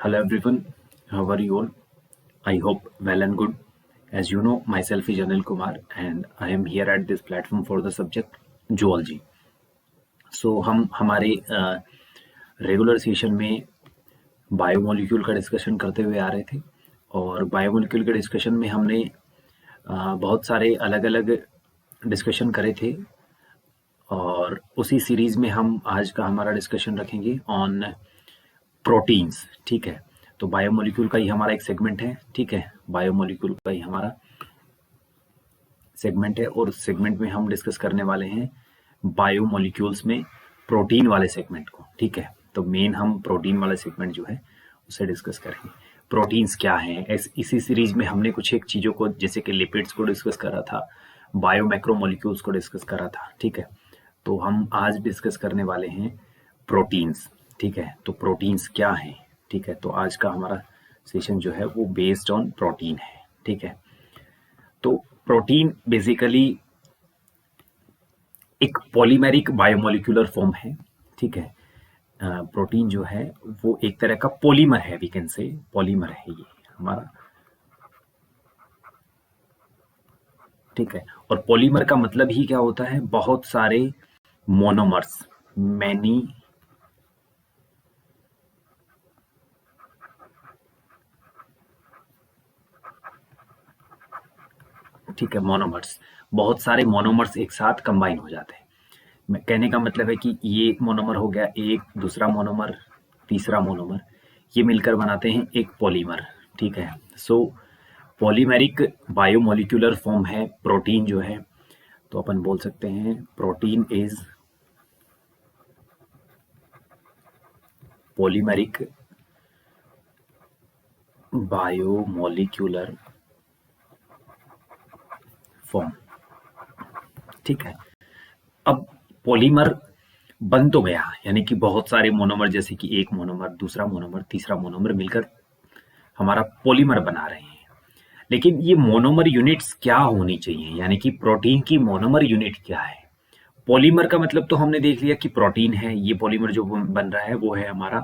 Hello everyone, how are you all? I hope well and good. As you know, myself is Anil Kumar and I am here at this platform for the subject zoology. So हम हमारे regular session में biomolecule का discussion करते हुए आ रहे थे और biomolecule के डिस्कशन में हमने बहुत सारे अलग अलग डिस्कशन करे थे और उसी सीरीज में हम आज का हमारा डिस्कशन रखेंगे ऑन प्रोटीन्स। ठीक है, तो बायोमोलिक्यूल का ही हमारा एक सेगमेंट है। ठीक है, बायोमोलिक्यूल का ही हमारा सेगमेंट है और उस सेगमेंट में हम डिस्कस करने वाले हैं बायोमोलिक्यूल्स में प्रोटीन वाले सेगमेंट को। ठीक है, तो मेन हम प्रोटीन वाले सेगमेंट जो है उसे डिस्कस करेंगे। प्रोटीन्स क्या हैं, इसी सीरीज में हमने कुछ एक चीज़ों को जैसे कि लिपिड्स को डिस्कस करा था, बायोमैक्रोमोलिक्यूल्स को डिस्कस करा था। ठीक है, तो हम आज डिस्कस करने वाले हैं प्रोटीन्स। ठीक है, तो प्रोटीन्स क्या हैं। ठीक है, तो आज का हमारा सेशन जो है वो बेस्ड ऑन प्रोटीन है। ठीक है, तो प्रोटीन बेसिकली एक पॉलीमेरिक बायोमोलिकुलर फॉर्म है। ठीक है, प्रोटीन जो है वो एक तरह का पॉलीमर है, वी कैन से पॉलीमर है ये हमारा। ठीक है, और पॉलीमर का मतलब ही क्या होता है, बहुत सारे मोनोमर्स, मैनी ठीक है, मोनोमर्स, बहुत सारे मोनोमर्स एक साथ कंबाइन हो जाते हैं। कहने का मतलब है कि ये मोनोमर हो गया एक, दूसरा मोनोमर, तीसरा मोनोमर, ये मिलकर बनाते हैं एक पॉलीमर। ठीक है, सो पॉलीमेरिक बायोमोलिकुलर फॉर्म है प्रोटीन जो है। तो अपन बोल सकते हैं protein is polymeric biomolecular form. ठीक है, अब पॉलीमर बन तो गया, यानी कि बहुत सारे मोनोमर, जैसे कि एक मोनोमर, दूसरा मोनोमर, तीसरा मोनोमर मिलकर हमारा पॉलीमर बना रहे हैं। लेकिन ये मोनोमर यूनिट्स क्या होनी चाहिए, यानी कि प्रोटीन की मोनोमर यूनिट क्या है। पॉलीमर का मतलब तो हमने देख लिया कि प्रोटीन है, ये पॉलीमर जो बन रहा है वो है हमारा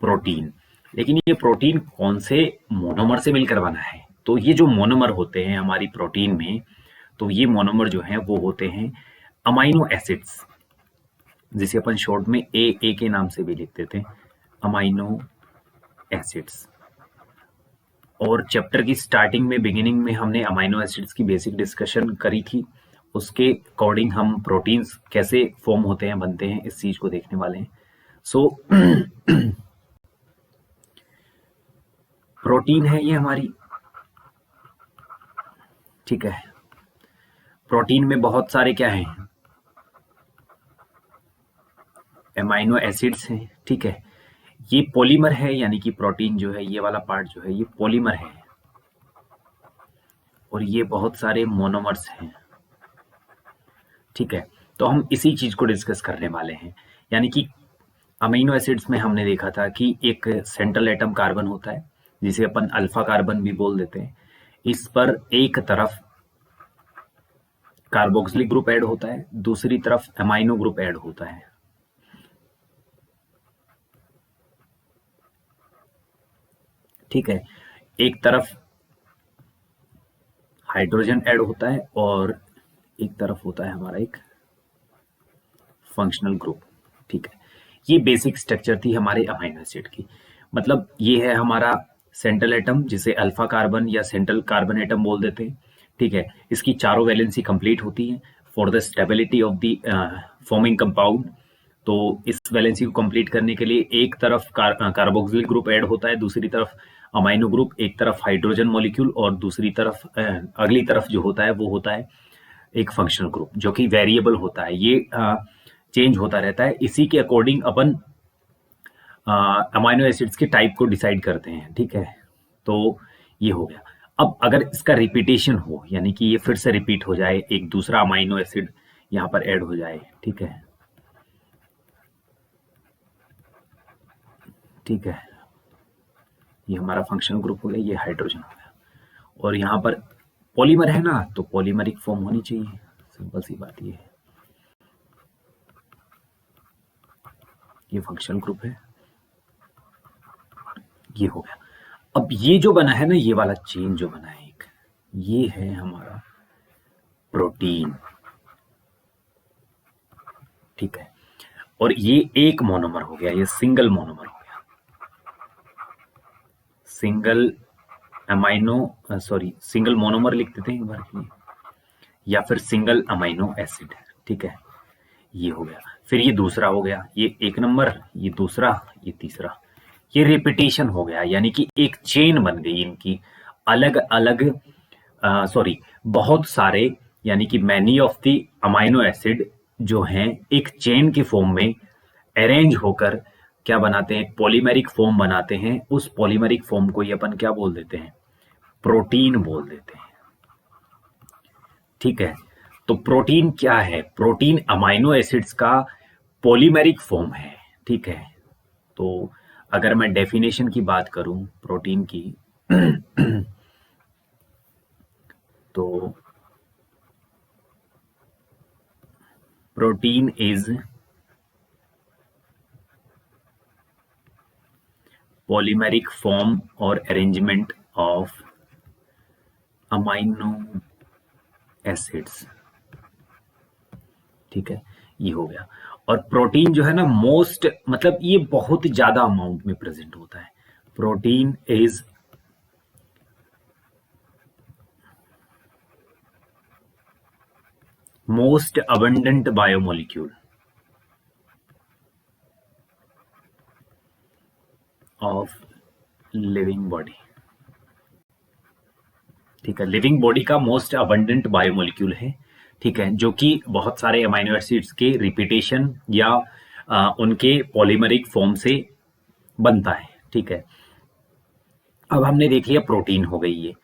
प्रोटीन। लेकिन ये प्रोटीन कौन से मोनोमर से मिलकर बना है, तो ये जो मोनोमर होते हैं हमारी प्रोटीन में, तो ये मोनोमर जो हैं वो होते हैं अमाइनो एसिड्स, जिसे अपन शॉर्ट में ए के नाम से भी लिखते थे, अमाइनो एसिड्स। और चैप्टर की स्टार्टिंग में, बिगिनिंग में हमने अमाइनो एसिड्स की बेसिक डिस्कशन करी थी। उसके अकॉर्डिंग हम प्रोटीन्स कैसे फॉर्म होते हैं, बनते हैं, इस चीज को देखने वाले हैं। सो प्रोटीन है ये हमारी। ठीक है, प्रोटीन में बहुत सारे क्या हैं, एमाइनो एसिड्स हैं। ठीक है, ये पॉलीमर है, यानी कि प्रोटीन जो है ये वाला पार्ट जो है ये पॉलीमर है, और ये बहुत सारे मोनोमर्स हैं। ठीक है, तो हम इसी चीज को डिस्कस करने वाले हैं। यानी कि अमीनो एसिड्स में हमने देखा था कि एक सेंट्रल एटम कार्बन होता है, जिसे अपन अल्फा कार्बन भी बोल देते हैं। इस पर एक तरफ कार्बोक्सिलिक ग्रुप ऐड होता है, दूसरी तरफ अमाइनो ग्रुप ऐड होता है। ठीक है, एक तरफ हाइड्रोजन ऐड होता है और एक तरफ होता है हमारा एक फंक्शनल ग्रुप। ठीक है, ये बेसिक स्ट्रक्चर थी हमारे अमाइनो एसिड की। मतलब ये है हमारा सेंट्रल एटम, जिसे अल्फा कार्बन या सेंट्रल कार्बन एटम बोल देते हैं। ठीक है, इसकी चारों वैलेंसी कंप्लीट होती है for the stability of the forming compound. तो इस वैलेंसी को कंप्लीट करने के लिए एक तरफ कार्बोक्सिलिक ग्रुप ऐड होता है, दूसरी तरफ अमाइनो ग्रुप, एक तरफ हाइड्रोजन मॉलिक्यूल और दूसरी तरफ अगली तरफ जो होता है वो होता है एक फंक्शनल ग्रुप, जो कि वेरिएबल होता है, ये चेंज होता रहता है। इसी के अकॉर्डिंग अपन अमाइनो एसिड्स के टाइप को डिसाइड करते हैं। ठीक है, तो ये हो गया। अब अगर इसका रिपीटेशन हो, यानी कि ये फिर से रिपीट हो जाए, एक दूसरा अमाइनो एसिड यहाँ पर ऐड हो जाए। ठीक है, ठीक है, ये हमारा फंक्शनल ग्रुप हो गया, ये हाइड्रोजन हो गया, और यहाँ पर पॉलीमर है ना, तो पॉलीमरिक फॉर्म होनी चाहिए। सिंपल सी बात ये है, ये फंक्शनल ग्रुप है, ये हो गया। अब ये जो बना है ना, ये वाला चेन जो बना है एक, ये है हमारा प्रोटीन, ठीक है। और ये एक मोनोमर हो गया, ये सिंगल मोनोमर हो गया, single amino sorry single monomer लिख देते हैं एक बार के लिए, या फिर सिंगल अमाइनो एसिड, ठीक है। ये हो गया। फिर ये दूसरा हो गया, ये एक नंबर, ये दूसरा, ये तीसरा, ये रिपीटेशन हो गया, यानी कि एक चेन बन गई इनकी, अलग अलग सॉरी बहुत सारे, यानी कि many of the amino acid जो हैं एक चेन की फॉर्म में अरेंज होकर क्या बनाते हैं, पॉलीमेरिक फॉर्म बनाते हैं। उस पॉलीमेरिक फॉर्म को ही अपन क्या बोल देते हैं, प्रोटीन बोल देते हैं, ठीक है। तो प्रोटीन क्या है, प्रोटीन अमाइनो एसिड्स का पॉलीमेरिक फॉर्म है, ठीक है। तो अगर मैं डेफिनेशन की बात करूं प्रोटीन की तो प्रोटीन इज पॉलीमेरिक फॉर्म और अरेंजमेंट ऑफ अमाइनो एसिड्स, ठीक है। ये हो गया। और प्रोटीन जो है ना मोस्ट, मतलब ये बहुत ज्यादा अमाउंट में प्रेजेंट होता है। Protein is most abundant biomolecule of living body, ठीक है। लिविंग बॉडी का मोस्ट अबंडेंट बायोमोलिक्यूल है, ठीक है, जो कि बहुत सारे अमाइनो एसिड्स के रिपीटेशन या उनके पॉलीमरिक फॉर्म से बनता है, ठीक है। अब हमने देख लिया प्रोटीन हो गई ये।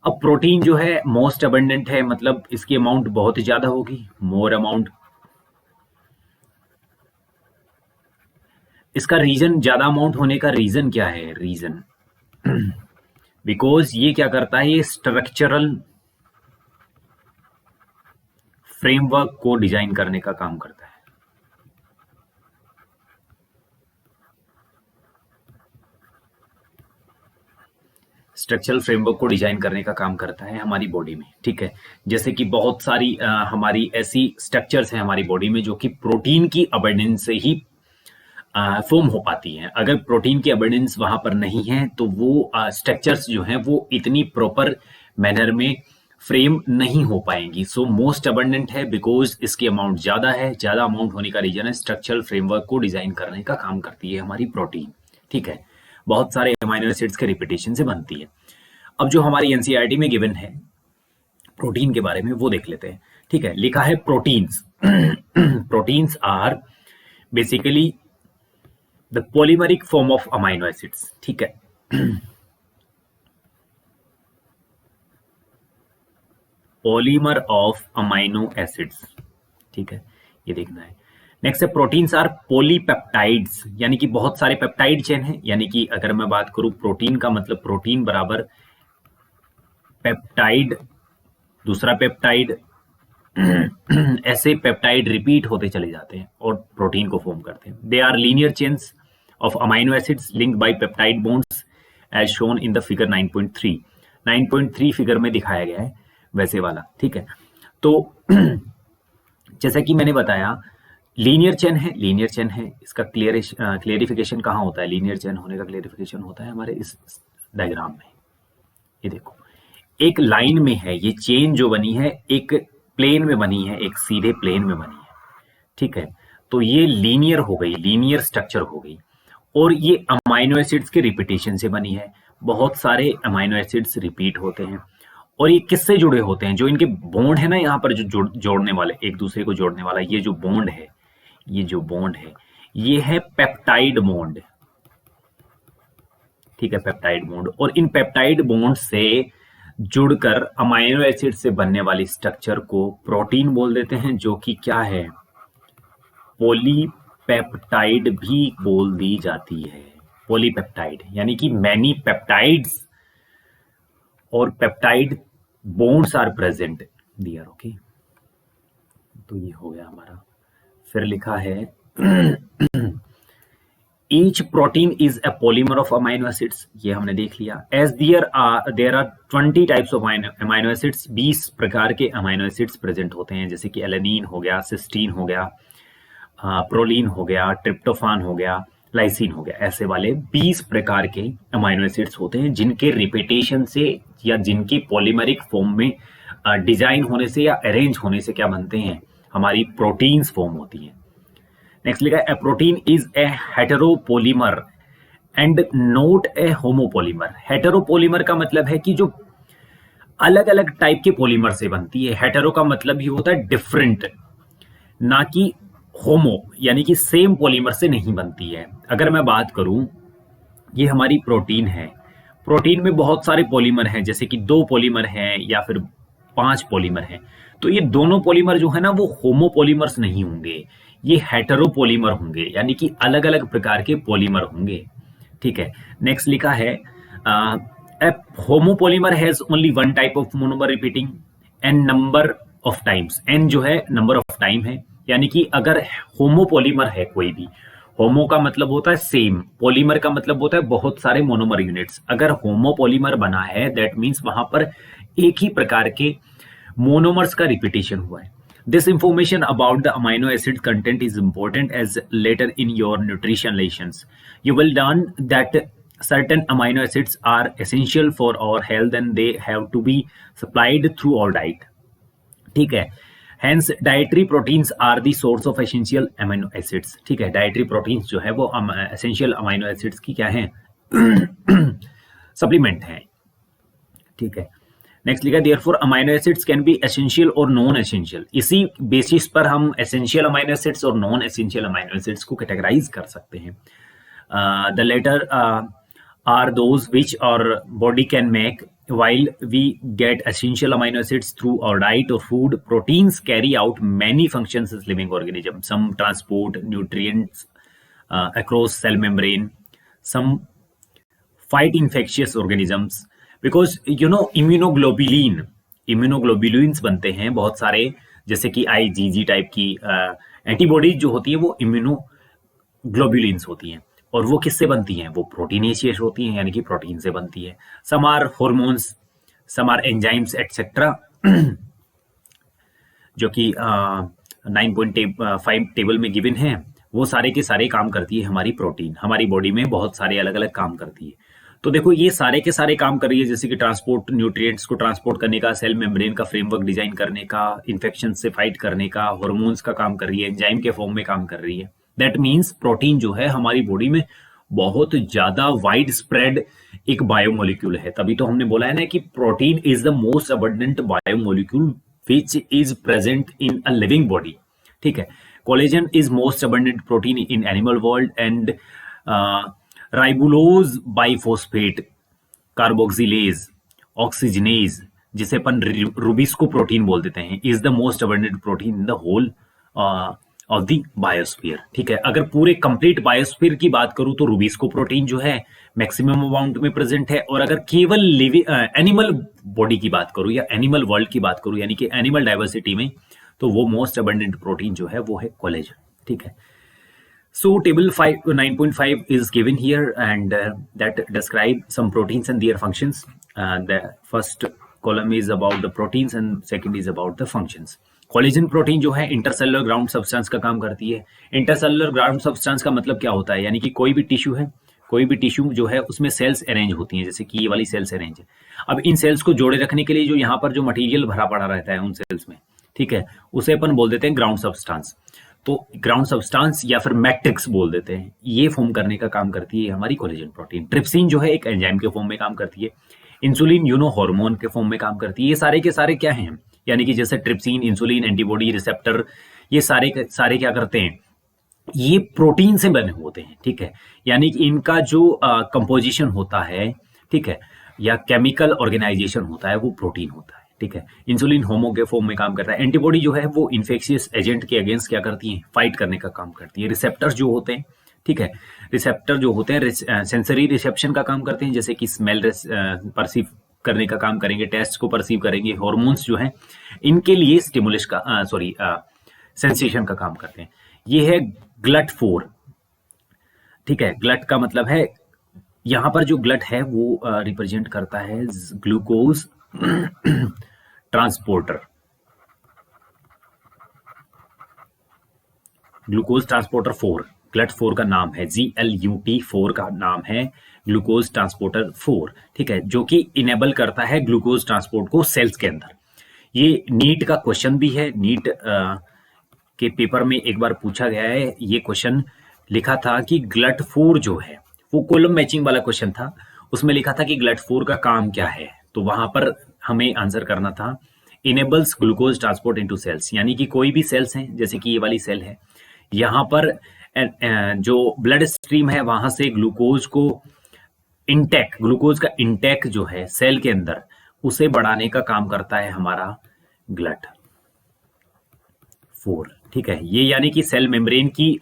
अब प्रोटीन जो है मोस्ट अबंडेंट है, मतलब इसकी अमाउंट बहुत ज्यादा होगी, मोर अमाउंट। इसका रीजन, ज्यादा अमाउंट होने का रीजन क्या है, रीजन बिकॉज ये क्या करता है, ये स्ट्रक्चरल फ्रेमवर्क को डिजाइन करने का काम करता है। स्ट्रक्चरल फ्रेमवर्क को डिजाइन करने का काम करता है हमारी बॉडी में, ठीक है। जैसे कि बहुत सारी हमारी ऐसी स्ट्रक्चर्स हैं हमारी बॉडी में जो कि प्रोटीन की अबंडेंस से ही फॉर्म हो पाती हैं। अगर प्रोटीन की अबंडेंस वहां पर नहीं है तो वो स्ट्रक्चर्स जो हैं वो इतनी प्रॉपर मैनर में फ्रेम नहीं हो पाएंगी। सो मोस्ट अबंडेंट है बिकॉज इसकी अमाउंट ज्यादा है। ज्यादा अमाउंट होने का रीजन है स्ट्रक्चरल फ्रेमवर्क को डिजाइन करने का काम करती है हमारी प्रोटीन, ठीक है। बहुत सारे अमाइनो एसिड्स के रिपीटेशन से बनती है। अब जो हमारी एनसीईआरटी में गिवन है प्रोटीन के बारे में वो देख लेते हैं, ठीक है। लिखा है proteins proteins are basically the polymeric form of amino acids, ठीक है। पॉलीमर ऑफ अमाइनो एसिड्स, ठीक है, ये देखना है। नेक्स्ट है प्रोटीन्स आर पॉलीपेप्टाइड्स, यानी कि बहुत सारे पेप्टाइड चेन है। यानी कि अगर मैं बात करूं प्रोटीन का मतलब प्रोटीन बराबर पेप्टाइड, दूसरा पेप्टाइड ऐसे पेप्टाइड रिपीट होते चले जाते हैं और प्रोटीन को फॉर्म करते हैं। They are linear chains of amino acids linked by peptide bonds as shown in the figure 9.3। 9.3 figure में दिखाया गया है वैसे वाला, ठीक है। तो जैसा कि मैंने बताया लीनियर चेन है, लीनियर चेन है, इसका क्लियरिफिकेशन कहाँ होता है, लीनियर चेन होने का क्लियरिफिकेशन होता है हमारे इस डायग्राम में। ये देखो एक लाइन में है, ये चेन जो बनी है एक प्लेन में बनी है, एक सीधे प्लेन में बनी है, ठीक है। तो ये लीनियर हो गई, लीनियर स्ट्रक्चर हो गई। और ये अमाइनो एसिड्स के रिपीटेशन से बनी है। बहुत सारे अमाइनो एसिड्स रिपीट होते हैं। और ये किससे जुड़े होते हैं, जो इनके बॉन्ड है ना यहाँ पर जो जोड़ने वाले, एक दूसरे को जोड़ने वाला ये जो बॉन्ड है, ये जो बॉन्ड है ये है पेप्टाइड बॉन्ड, ठीक है, पेप्टाइड बॉन्ड। और इन पेप्टाइड बॉन्ड से जुड़कर अमाइनो एसिड से बनने वाली स्ट्रक्चर को प्रोटीन बोल देते हैं, जो कि क्या है, पॉलीपेप्टाइड भी बोल दी जाती है। पॉलीपेप्टाइड यानी कि मैनी पेप्टाइड्स और peptide bonds are present there, okay. तो ये हो गया हमारा। फिर लिखा है each protein is a polymer of amino acids, ये हमने देख लिया। As there are 20 types of amino acids, 20 प्रकार के अमाइनो एसिड्स प्रेजेंट होते हैं, जैसे कि एलेनिन हो गया, सिस्टीन हो गया, प्रोलीन हो गया, ट्रिप्टोफान हो गया, लाइसिन हो गया। ऐसे वाले 20 प्रकार के अमाइनो एसिड्स होते हैं जिनके रिपीटेशन से या जिनकी पॉलीमरिक फॉर्म में डिजाइन होने से या अरेंज होने से क्या बनते हैं, हमारी प्रोटीन्स फॉर्म होती हैं। नेक्स्ट लिखा है, a protein is a heteropolymer and not a homopolymer. Heteropolymer का मतलब है कि जो अलग अलग टाइप के पॉलीमर से बनती है। हेटेरो का मतलब ही होता है डिफरेंट, ना कि होमो यानी कि सेम पॉलीमर से नहीं बनती है। अगर मैं बात करूं, ये हमारी प्रोटीन है, प्रोटीन में बहुत सारे पॉलीमर हैं, जैसे कि 2 पॉलीमर हैं या फिर 5 पॉलीमर हैं, तो ये दोनों पॉलीमर जो है ना वो होमोपॉलीमर्स नहीं होंगे, ये हेटेरोपॉलीमर होंगे, यानी कि अलग अलग प्रकार के पॉलीमर होंगे। ठीक है, नेक्स्ट लिखा है, a homopolymer has only 1 type of monomer repeating n number of times. N जो है नंबर ऑफ टाइम है, यानी कि अगर होमोपॉलीमर है कोई भी, होमो का मतलब होता है सेम, पॉलीमर का मतलब होता है बहुत सारे मोनोमर यूनिट्स। अगर होमोपॉलीमर बना है दैट मीन्स वहां पर एक ही प्रकार के मोनोमर्स का रिपीटेशन हुआ है। This information about the amino acid content is important as later in your nutrition lessons you will learn that certain amino acids are essential for our health and they have to be supplied through our diet. ठीक है, hence dietary proteins are the source of essential amino acids. ठीक है, dietary proteins जो है वो essential amino acids की क्या है, supplement है। ठीक है, नेक्स्ट लिखा, therefore amino acids can be essential or non essential। इसी बेसिस पर हम essential amino acids और non essential amino acids को कैटेगराइज कर सकते हैं। The latter are those which our body can make while we get essential amino acids through our diet or food. Proteins carry out many functions as living organisms. Some transport nutrients across cell membrane, some fight infectious organisms, because you know immunoglobulins बनते हैं बहुत सारे, जैसे कि IgG type की antibodies जो होती है वो इम्यूनोग्लोबुलिन्स होती हैं, और वो किससे बनती हैं, वो प्रोटीनेशियस होती हैं, यानी कि प्रोटीन से बनती है। Some are hormones, some are enzymes etcetera, जो कि 9.5 टेबल में गिवन है, वो सारे के सारे काम करती है हमारी प्रोटीन। हमारी बॉडी में बहुत सारे अलग अलग काम करती है। तो देखो ये सारे के सारे काम कर रही है, जैसे कि ट्रांसपोर्ट, न्यूट्रिएंट्स को ट्रांसपोर्ट करने का, सेल मेम्ब्रेन का फ्रेमवर्क डिजाइन करने का, इन्फेक्शन से फाइट करने का, हॉर्मोन्स का काम कर रही है, एंजाइम के फॉर्म में काम कर रही है। दैट मीन्स प्रोटीन जो है हमारी बॉडी में बहुत ज्यादा वाइड स्प्रेड एक बायोमोलिक्यूल है। तभी तो हमने बोला है ना कि protein is the most abundant biomolecule which is present in a living body. ठीक है, collagen is most abundant protein in animal world and ribulose biphosphate carboxylase oxygenase, जिसे अपन रूबिस्को प्रोटीन बोल देते हैं, is the most abundant protein in the whole of the biosphere. ठीक है, अगर पूरे कंप्लीट बायोस्फीयर की बात करूं तो रूबिस्को प्रोटीन जो है मैक्सिमम अमाउंट में प्रेजेंट है, और अगर केवल एनिमल बॉडी की बात करूं या एनिमल वर्ल्ड की बात करूं, यानी कि एनिमल डाइवर्सिटी में, तो वो मोस्ट अबंडेंट प्रोटीन जो है वो है कोलेजन। ठीक है, सो table 9.5 is given here and that describe some proteins and their functions. The first column is about the proteins and second is about the functions. Collagen protein जो है intercellular ground substance का काम करती है। Intercellular ground substance का मतलब क्या होता है, यानी कि कोई भी टिश्यू है, कोई भी टिश्यू जो है उसमें सेल्स अरेंज होती हैं, जैसे कि ये वाली सेल्स अरेंज है। अब इन सेल्स को जोड़े रखने के लिए जो यहाँ पर जो मटेरियल भरा पड़ा रहता है उन सेल्स में, ठीक है, उसे अपन बोल देते हैं ग्राउंड सब्सटेंस। तो ग्राउंड सब्सटेंस या फिर मैट्रिक्स बोल देते हैं, ये फॉर्म करने का काम करती है हमारी कोलेजन प्रोटीन। ट्रिप्सिन जो है एक एंजाइम के फॉर्म में काम करती है। इंसुलिन हार्मोन के फॉर्म में काम करती है। ये सारे के सारे क्या हैं, यानी कि जैसे ट्रिप्सिन, इंसुलिन, एंटीबॉडी, रिसेप्टर, ये सारे क्या करते हैं, ये प्रोटीन से बने होते हैं। ठीक है, यानी कि इनका जो कंपोजिशन होता है, ठीक है, या केमिकल ऑर्गेनाइजेशन होता है वो प्रोटीन होता है। ठीक है, इंसुलिन होमो के फॉर्म में काम करता है। एंटीबॉडी जो है वो इन्फेक्शियस एजेंट के अगेंस्ट क्या करती है, फाइट करने का काम करती है। रिसेप्टर्स जो होते हैं, ठीक है, रिसेप्टर जो होते हैं सेंसरी रिसेप्शन का काम करते हैं, जैसे कि स्मेल परसीव करने का काम करेंगे, टेस्ट को परसीव करेंगे। हॉर्मोन्स जो हैं इनके लिए स्टिमुलस का सेंसेशन का काम करते हैं। ये है GLUT4, ठीक है। ग्लट का मतलब है, यहाँ पर जो ग्लट है वो रिप्रेजेंट करता है glucose transporter. Glucose transporter 4, glut 4 का नाम है, GLUT 4 का नाम है ग्लूकोज ट्रांसपोर्टर 4। ठीक है, जो कि इनेबल करता है ग्लूकोज ट्रांसपोर्ट को सेल्स के अंदर। ये नीट का क्वेश्चन भी है, नीट के पेपर में एक बार पूछा गया है ये क्वेश्चन। लिखा था कि ग्लट 4 जो है, वो कॉलम मैचिंग वाला क्वेश्चन था, उसमें लिखा था कि ग्लट 4 का काम क्या है, तो वहां पर हमें आंसर करना था enables glucose transport into cells, यानी कि कोई भी सेल्स हैं, जैसे कि ये वाली सेल है, यहाँ पर जो ब्लड स्ट्रीम है वहां से ग्लूकोज को इंटेक, ग्लूकोज का इंटेक जो है सेल के अंदर, उसे बढ़ाने का काम करता है हमारा ग्लट 4। ठीक है, ये यानी कि सेल मेम्ब्रेन की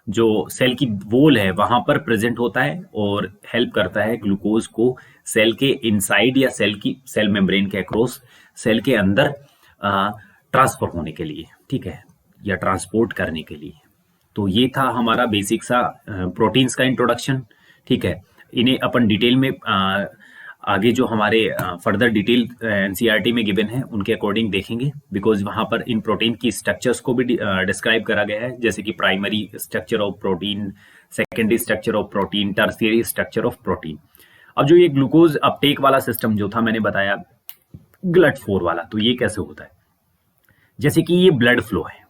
जो सेल की वॉल है वहां पर प्रेजेंट होता है और हेल्प करता है ग्लूकोज को सेल के इनसाइड या सेल मेम्ब्रेन के अक्रॉस सेल के अंदर ट्रांसफर होने के लिए, ठीक है, या ट्रांसपोर्ट करने के लिए। तो ये था हमारा बेसिक सा प्रोटीन्स का इंट्रोडक्शन। ठीक है, इन्हें अपन डिटेल में आगे जो हमारे फर्दर डिटेल एनसीईआरटी में गिवन है उनके अकॉर्डिंग देखेंगे, बिकॉज वहां पर इन प्रोटीन की स्ट्रक्चर्स को भी डिस्क्राइब करा गया है, जैसे कि primary structure of protein, secondary structure of protein, tertiary structure of protein. अब जो ये ग्लूकोज अपटेक वाला सिस्टम जो था मैंने बताया ग्लट 4 वाला, तो ये कैसे होता है, जैसे कि ये ब्लड फ्लो है,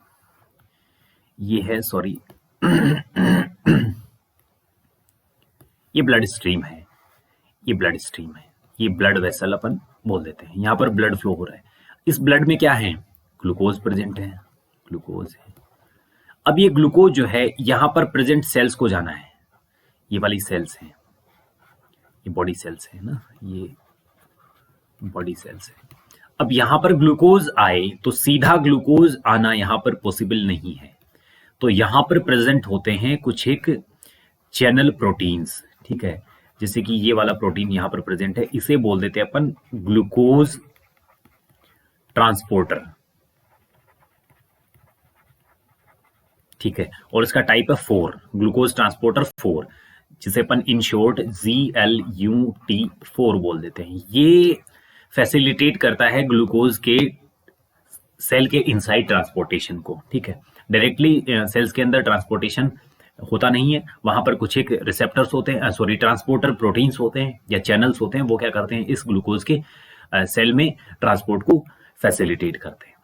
ये है सॉरी ये ब्लड स्ट्रीम है, ये ब्लड स्ट्रीम है, ये ब्लड वेसल अपन बोल देते हैं, यहाँ पर ब्लड फ्लो हो रहा है। इस ब्लड में क्या है, ग्लूकोज प्रेजेंट है, ग्लूकोज है। अब ये ग्लूकोज जो है यहाँ पर प्रेजेंट सेल्स को जाना है, ये वाली सेल्स हैं, ये बॉडी सेल्स है ना, ये बॉडी सेल्स है। अब यहाँ पर ग्लूकोज आए तो सीधा ग्लूकोज आना यहाँ पर पॉसिबल नहीं है, तो यहाँ पर प्रेजेंट होते हैं कुछ एक चैनल प्रोटीन्स। ठीक है, जैसे कि ये वाला प्रोटीन यहाँ पर प्रेजेंट है, इसे बोल देते हैं अपन ग्लूकोज ट्रांसपोर्टर। ठीक है, और इसका टाइप है 4, ग्लूकोज ट्रांसपोर्टर 4, जिसे अपन इन शॉर्ट GLUT4 बोल देते हैं। ये फैसिलिटेट करता है ग्लूकोज के सेल के इनसाइड ट्रांसपोर्टेशन को। ठीक है, डायरेक्टली सेल्स के अंदर ट्रांसपोर्टेशन होता नहीं है, वहां पर कुछ एक रिसेप्टर्स होते हैं, सॉरी ट्रांसपोर्टर प्रोटीन्स होते हैं या चैनल्स होते हैं, वो क्या करते हैं इस ग्लूकोज के सेल में ट्रांसपोर्ट को फैसिलिटेट करते हैं।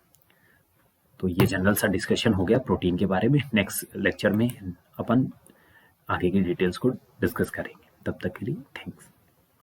तो ये जनरल सा डिस्कशन हो गया प्रोटीन के बारे में। नेक्स्ट लेक्चर में अपन आगे की डिटेल्स को डिस्कस करेंगे, तब तक के लिए थैंक्स।